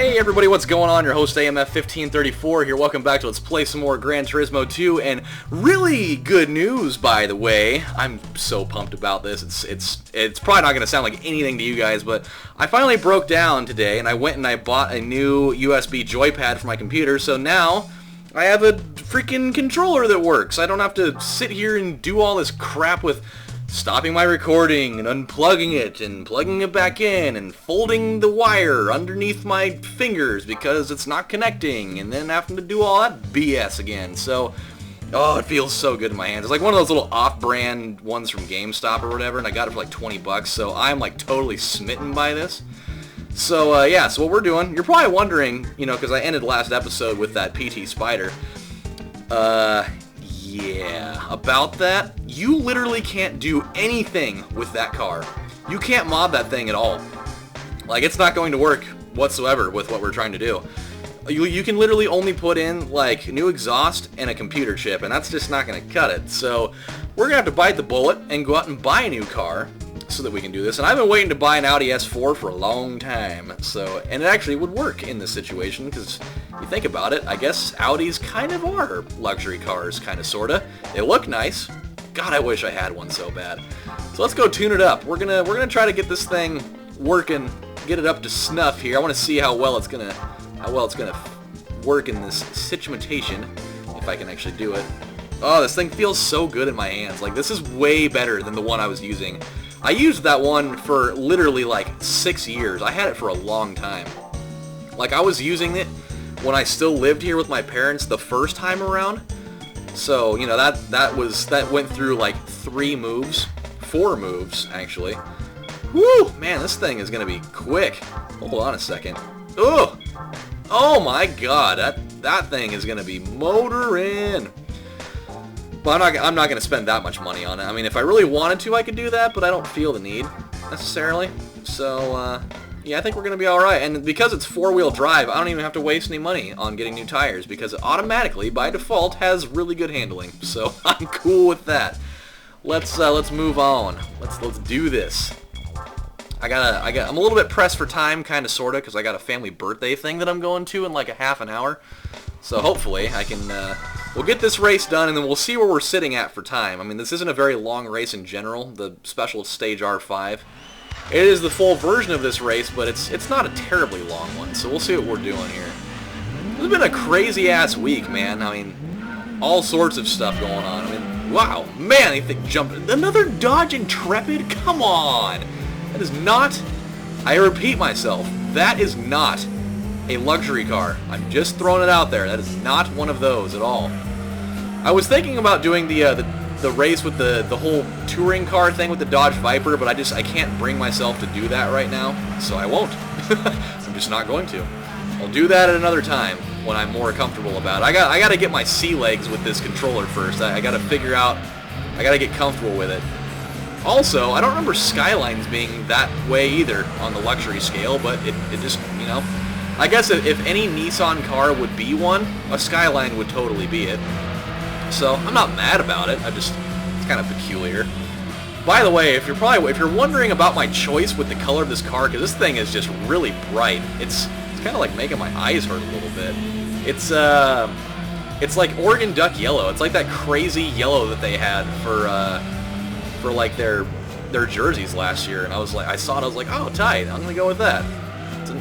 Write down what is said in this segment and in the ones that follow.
Hey everybody, what's going on? Your host AMF1534 here. Welcome back to Let's Play some more Gran Turismo 2, and really good news, by the way. I'm so pumped about this. It's probably not going to sound like anything to you guys, but I finally broke down today, and I went and I bought a new USB joypad for my computer, so now I have a freaking controller that works. I don't have to sit here and do all this crap with stopping my recording and unplugging it and plugging it back in and folding the wire underneath my fingers because it's not connecting and then having to do all that BS again. So, oh, it feels so good in my hands. It's like one of those little off-brand ones from GameStop or whatever, and I got it for like 20 bucks, so I'm like totally smitten by this. So, yeah, so what we're doing, you're probably wondering, you know, because I ended last episode with that PT Spider. Yeah, about that, you literally can't do anything with that car. You can't mod that thing at all. Like, it's not going to work whatsoever with what we're trying to do. You can literally only put in, like, new exhaust and a computer chip, and that's just not going to cut it. So, we're going to have to bite the bullet and go out and buy a new car so that we can do this. And I've been waiting to buy an Audi S4 for a long time. So, and it actually would work in this situation, because you think about it, I guess Audis kind of are luxury cars, kind of, sorta. They look nice. God, I wish I had one so bad. So let's go tune it up. We're gonna try to get this thing working, get it up to snuff here. I want to see how well it's gonna work in this situation, if I can actually do it. Oh, this thing feels so good in my hands. Like, this is way better than the one I was using. I used that one for literally like 6 years. I had it for a long time. Like, I was using it when I still lived here with my parents the first time around. So, you know, that went through like 4 moves actually. Woo! Man, this thing is gonna be quick. Hold on a second. Ugh! Oh my god, that thing is gonna be motoring. But I'm not going to spend that much money on it. I mean, if I really wanted to, I could do that, but I don't feel the need, necessarily. So, yeah, I think we're going to be alright. And because it's 4-wheel drive, I don't even have to waste any money on getting new tires, because it automatically, by default, has really good handling. So, I'm cool with that. Let's move on. Let's do this. I'm a little bit pressed for time, kind of, sorta, because I got a family birthday thing that I'm going to in like a half an hour. So hopefully I can, we'll get this race done, and then we'll see where we're sitting at for time. I mean, this isn't a very long race in general, the special stage R5. It is the full version of this race, but it's not a terribly long one, so we'll see what we're doing here. It's been a crazy-ass week, man. I mean, all sorts of stuff going on. I mean, wow, man, I think jumping. Another Dodge Intrepid? Come on! That is not, I repeat myself, that is not a luxury car. I'm just throwing it out there. That is not one of those at all. I was thinking about doing the race with the whole touring car thing with the Dodge Viper, but I can't bring myself to do that right now, so I won't. I'm just not going to. I'll do that at another time when I'm more comfortable about it. I got to get my sea legs with this controller first. I got to figure out, I got to get comfortable with it. Also, I don't remember Skylines being that way either on the luxury scale, but it just, you know, I guess if any Nissan car would be one, a Skyline would totally be it. So, I'm not mad about it. It's kind of peculiar. By the way, if you're wondering about my choice with the color of this car, because this thing is just really bright, it's kind of like making my eyes hurt a little bit. It's like Oregon Duck yellow. It's like that crazy yellow that they had for like their jerseys last year, and I saw it, I was like, oh, tight, I'm gonna go with that.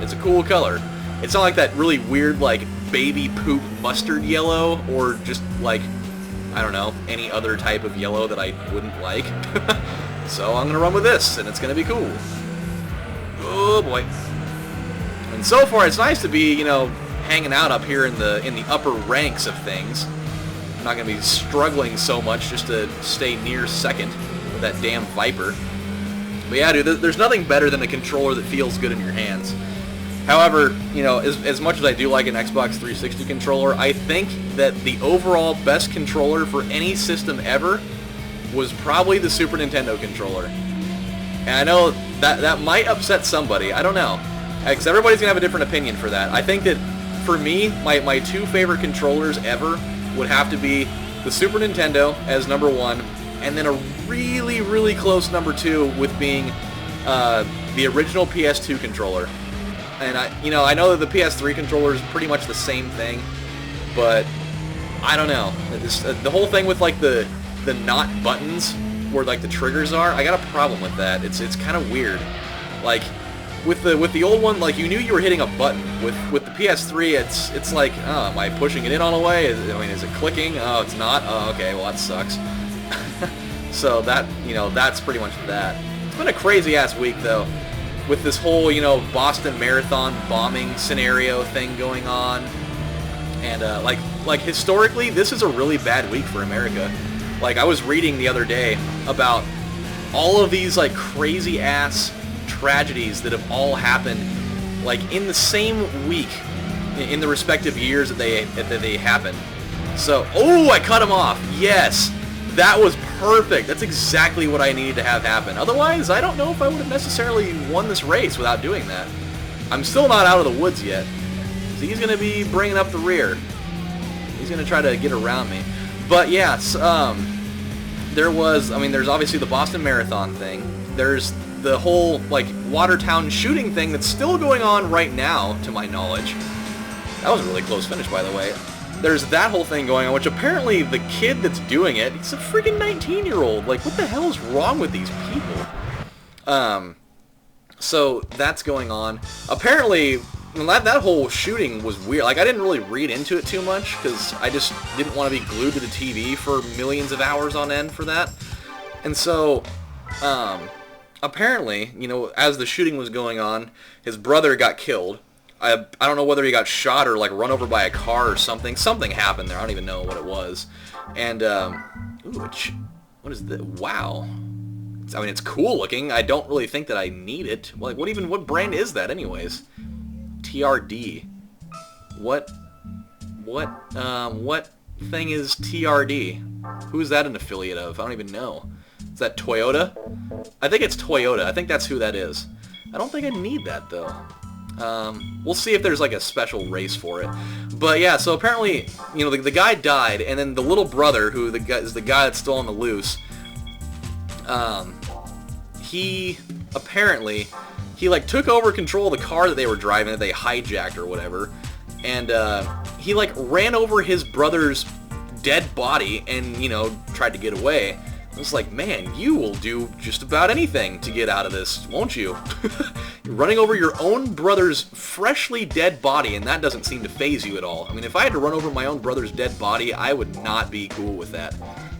It's a cool color. It's not like that really weird, like, baby poop mustard yellow, or just, like, I don't know, any other type of yellow that I wouldn't like. So I'm going to run with this, and it's going to be cool. Oh, boy. And so far, it's nice to be, you know, hanging out up here in the upper ranks of things. I'm not going to be struggling so much just to stay near second with that damn Viper. But yeah, dude, there's nothing better than a controller that feels good in your hands. However, you know, as much as I do like an Xbox 360 controller, I think that the overall best controller for any system ever was probably the Super Nintendo controller. And I know that might upset somebody, I don't know, because everybody's going to have a different opinion for that. I think that, for me, my 2 favorite controllers ever would have to be the Super Nintendo as number 1, and then a really, really close number 2 with being the original PS2 controller. And I know that the PS3 controller is pretty much the same thing, but I don't know. The whole thing with like the not buttons where like the triggers are, I got a problem with that. It's kind of weird. Like with the old one, like you knew you were hitting a button. With the PS3, it's like, oh, am I pushing it in all the way? Is it clicking? Oh, it's not. Oh, okay, well that sucks. So that that's pretty much that. It's been a crazy ass week though, with this whole Boston Marathon bombing scenario thing going on, and like historically, this is a really bad week for America. Like I was reading the other day about all of these like crazy ass tragedies that have all happened like in the same week in the respective years that they happened. So, oh, I cut him off. Yes, that was perfect. That's exactly what I needed to have happen. Otherwise, I don't know if I would have necessarily won this race without doing that. I'm still not out of the woods yet. He's going to be bringing up the rear. He's going to try to get around me. But yeah, there's obviously the Boston Marathon thing. There's the whole like Watertown shooting thing that's still going on right now, to my knowledge. That was a really close finish, by the way. There's that whole thing going on, which apparently the kid that's doing it, he's a freaking 19-year-old. Like, what the hell is wrong with these people? So that's going on. Apparently, that whole shooting was weird. Like, I didn't really read into it too much, because I just didn't want to be glued to the TV for millions of hours on end for that. And so, apparently, as the shooting was going on, his brother got killed. I don't know whether he got shot or like run over by a car or something. Something happened there. I don't even know what it was. And what is that? Wow. I mean, it's cool looking. I don't really think that I need it. Like, what brand is that, anyways? TRD. What thing is TRD? Who is that an affiliate of? I don't even know. Is that Toyota? I think it's Toyota. I think that's who that is. I don't think I need that though. We'll see if there's like a special race for it. But yeah, so apparently, the guy died, and then the little brother, who is the guy that's still on the loose, he like took over control of the car that they were driving, that they hijacked or whatever, and he like ran over his brother's dead body and tried to get away. I was like, man, you will do just about anything to get out of this, won't you? You're running over your own brother's freshly dead body, and that doesn't seem to faze you at all. I mean, if I had to run over my own brother's dead body, I would not be cool with that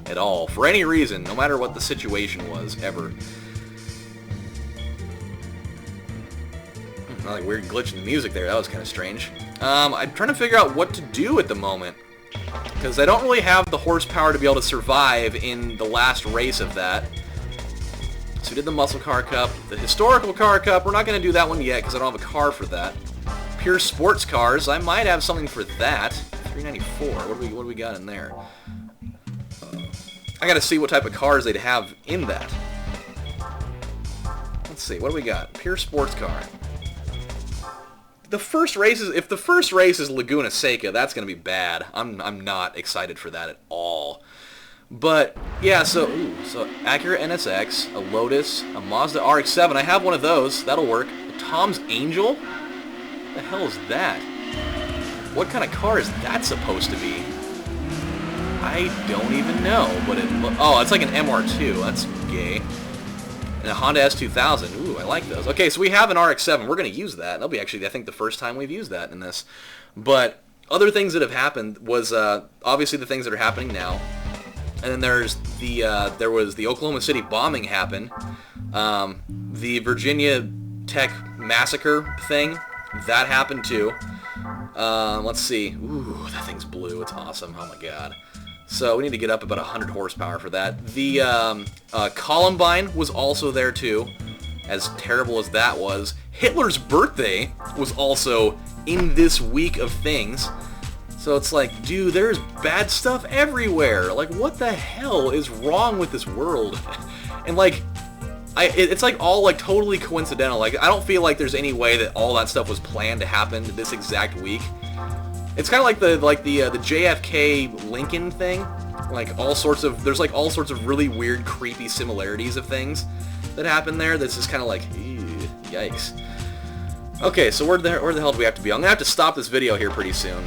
at all, for any reason, no matter what the situation was, ever. Like weird glitch in the music there, that was kind of strange. I'm trying to figure out what to do at the moment, because I don't really have the horsepower to be able to survive in the last race of that. So we did the Muscle Car Cup, the Historical Car Cup. We're not going to do that one yet because I don't have a car for that. Pure Sports Cars, I might have something for that. 394. What do we got in there? I got to see what type of cars they'd have in that. Let's see, what do we got? Pure Sports Car. If the first race is Laguna Seca, that's going to be bad. I'm not excited for that at all. But yeah, so Acura NSX, a Lotus, a Mazda RX-7. I have one of those. That'll work. A Tom's Angel? What the hell is that? What kind of car is that supposed to be? I don't even know. But it's like an MR2. That's gay. And a Honda S2000. Ooh, I like those. Okay, so we have an RX-7. We're going to use that. That'll be actually, I think, the first time we've used that in this. But other things that have happened was obviously the things that are happening now. And then there was the Oklahoma City bombing happen. The Virginia Tech massacre thing, that happened too. Let's see. Ooh, that thing's blue. It's awesome. Oh my god. So we need to get up about 100 horsepower for that. The Columbine was also there too, as terrible as that was. Hitler's birthday was also in this week of things. So it's like, dude, there's bad stuff everywhere. Like, what the hell is wrong with this world? And like, it's like all like totally coincidental. Like, I don't feel like there's any way that all that stuff was planned to happen this exact week. It's kind of like the JFK Lincoln thing. Like there's like all sorts of really weird, creepy similarities of things that happen there. That's just kind of like, ew, yikes. Okay, so where the hell do we have to be? I'm gonna have to stop this video here pretty soon.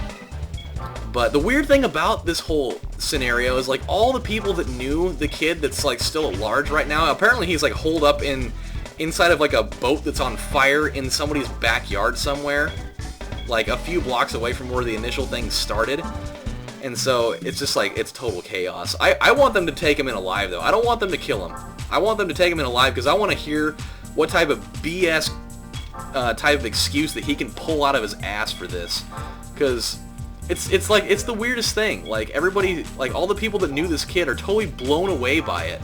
But the weird thing about this whole scenario is, like, all the people that knew the kid that's, like, still at large right now, apparently he's, like, holed up inside of, like, a boat that's on fire in somebody's backyard somewhere, like, a few blocks away from where the initial thing started. And so, it's just, like, it's total chaos. I want them to take him in alive, though. I don't want them to kill him. I want them to take him in alive, because I want to hear what type of BS type of excuse that he can pull out of his ass for this. Because it's like, it's the weirdest thing. Like, everybody, like, all the people that knew this kid are totally blown away by it.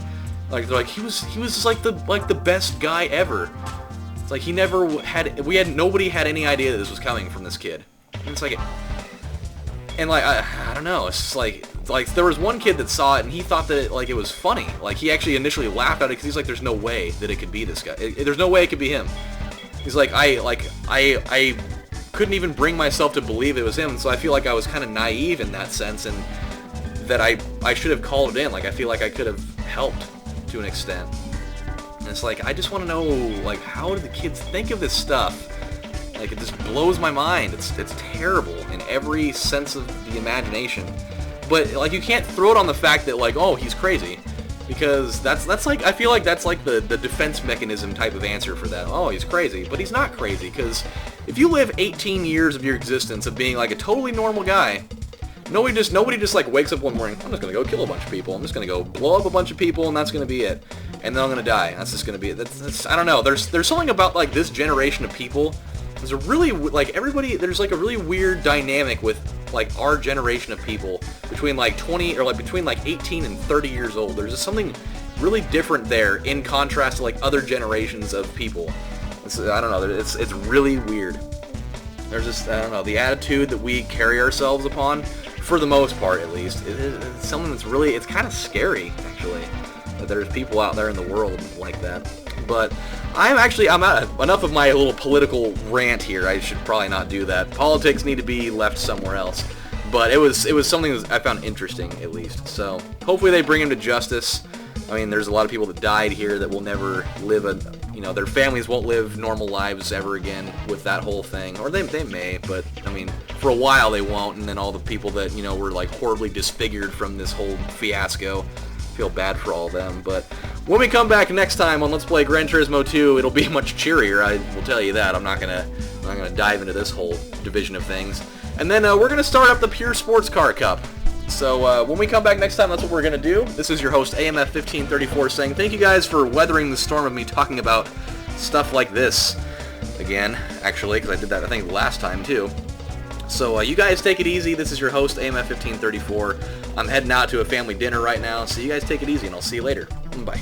Like, they're like, he was just like the best guy ever. It's like, he never had, nobody had any idea that this was coming from this kid. And it's like, and like, I don't know, it's just like there was one kid that saw it and he thought that it was funny. Like, he actually initially laughed at it because he's like, there's no way that it could be this guy. There's no way it could be him. He's like, I couldn't even bring myself to believe it was him, so I feel like I was kind of naive in that sense, and that I should have called it in. Like, I feel like I could have helped to an extent. And it's like, I just want to know, like, how do the kids think of this stuff? Like, it just blows my mind. It's terrible in every sense of the imagination. But, like, you can't throw it on the fact that, like, oh, he's crazy. Because that's like, I feel like that's like the defense mechanism type of answer for that. Oh, he's crazy. But he's not crazy, because if you live 18 years of your existence of being like a totally normal guy, nobody just like wakes up one morning, I'm just gonna go kill a bunch of people. I'm just gonna go blow up a bunch of people, and that's gonna be it. And then I'm gonna die. That's just gonna be it. That's I don't know. There's something about, like, this generation of people. There's a really, like, everybody, there's like a really weird dynamic with, like, our generation of people between like 20 or like between like 18 and 30 years old. There's just something really different there in contrast to, like, other generations of people. I don't know. It's really weird. There's just, I don't know, the attitude that we carry ourselves upon, for the most part at least, it's something that's really, it's kind of scary, actually, that there's people out there in the world like that. But I'm out enough of my little political rant here. I should probably not do that. Politics need to be left somewhere else. But it was something that I found interesting, at least. So hopefully they bring him to justice. I mean, there's a lot of people that died here that will never live their families won't live normal lives ever again with that whole thing. Or they may, but, I mean, for a while they won't. And then all the people that, were, like, horribly disfigured from this whole fiasco, feel bad for all of them. But when we come back next time on Let's Play Gran Turismo 2, it'll be much cheerier, I will tell you that. I'm not gonna dive into this whole division of things. And then we're gonna start up the Pure Sports Car Cup. So when we come back next time, that's what we're gonna do. This is your host AMF1534 saying thank you guys for weathering the storm of me talking about stuff like this again, actually, because I did that I think last time too. So you guys take it easy. This is your host AMF1534. I'm heading out to a family dinner right now, so you guys take it easy, and I'll see you later. Bye.